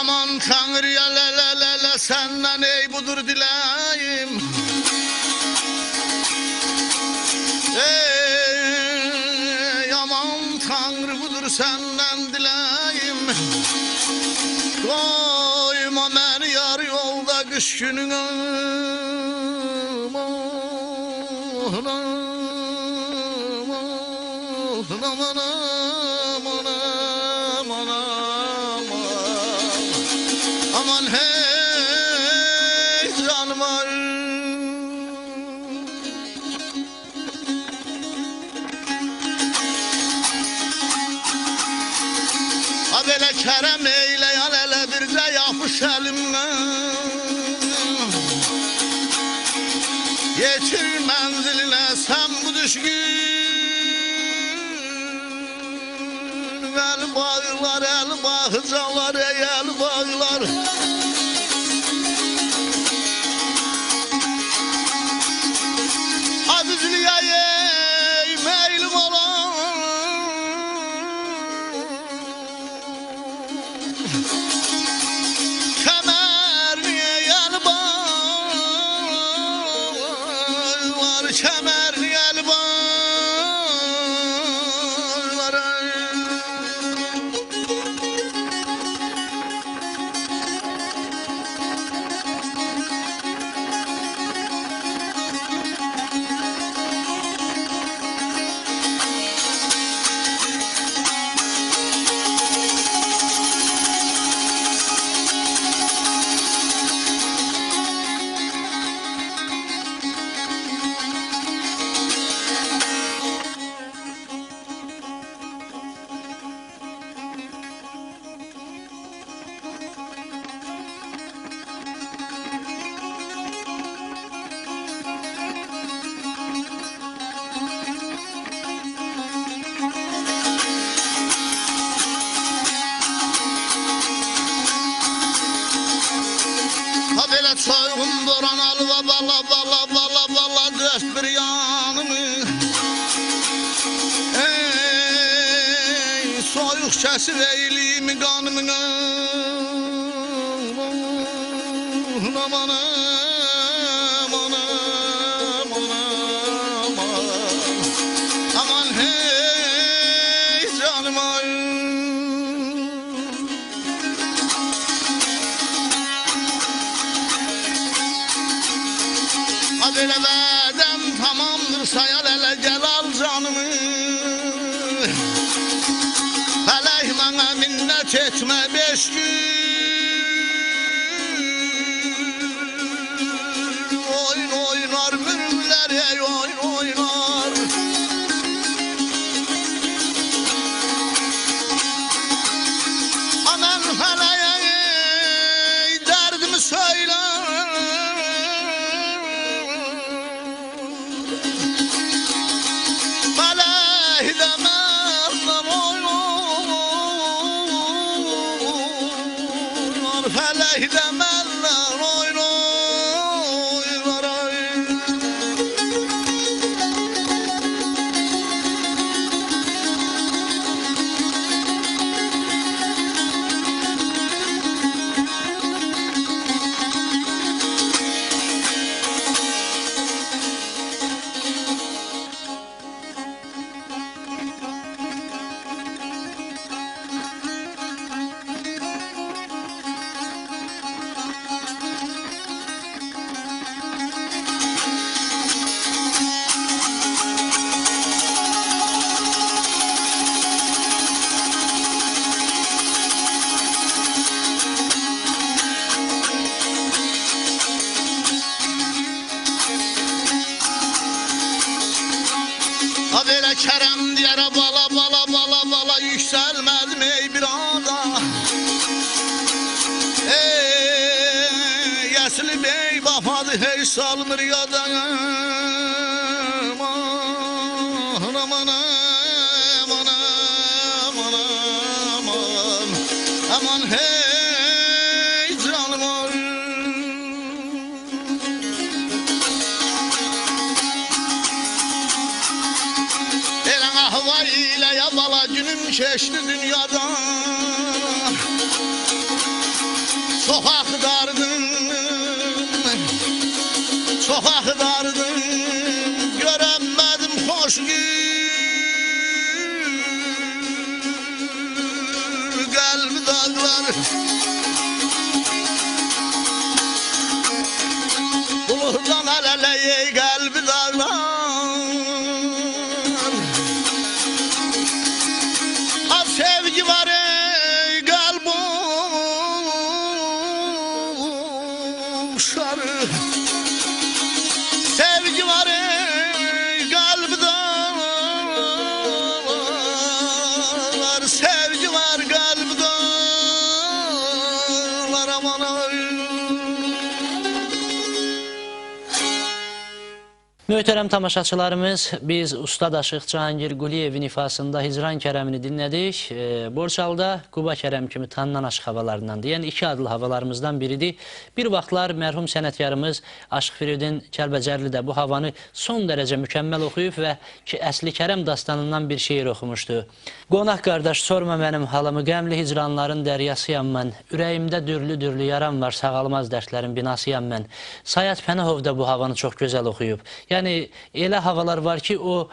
Aman Tanrı'ya le senden ey budur dileyim. Ey aman Tanrı budur senden dileyim. Koyma beni yar yolda kış gününe. Aman hey canım ay. Ha böyle kerem eyle ya hele bir de yapış elimle. Yetir menziline sen bu düşkün. El bağlar el bağcalar el bağlar. Azizliğe meylim olan kemerliğe el bağlar, kemerliğe el bağlar. Böyle soygun duran alva bala dört bir yanımı. Ey soyuk kesir eyliyim kanımın. Aman aman aman aman hey canım ay. Böyle verden tamamdır sayal hele gel al canımı. Felek bana minnet etme 5 gün. Oyun oynar mürmüler ey oyun oynar. Aman feleğe derdimi söyle. Felek demenler oynar ay. Ha böyle kerem diyere bala yükselmedim ey bir anda. Ey Yesli bey bapadı hey salmır yadan. Aman aman aman aman aman aman hey canım ay. Havayla ya bala günüm geçti dünyada. Çok axtardım, çok axtardım, görəmədim xoş qəlbi dağları. Bulurdan ələləyey qəlbi dağlar. Az sevgi var ey qalbim şarı. Sevgi var ey qalbi dağlar. Sevgi var qalbi dağlar aman ay. Möhtərəm tamaşaçılarımız, biz Ustad Aşıq Cahangir Quliyevin ifasında Hicran Kərəmini dinlədik. Borçalıda Quba Kərəm kimi tanınan aşıq havalarından deyən iki adlı havalarımızdan biridir. Bir vaxtlar mərhum sənətkarımız Aşıq Firidun Kəlbəcərli də bu havanı son dərəcə mükəmməl oxuyub və Əsli Kərəm dastanından bir şeir oxumuşdu. Qonaq qardaş, sorma mənim halımı, qəmli hicranların dəryasıyam mən. Ürəyimdə dürlü-dürlü yaram var, sağalmaz dərslərin binasıyam mən. Sayat Pənahov da bu havanı çox gözəl oxuyub. Yəni, elə havalar var ki, o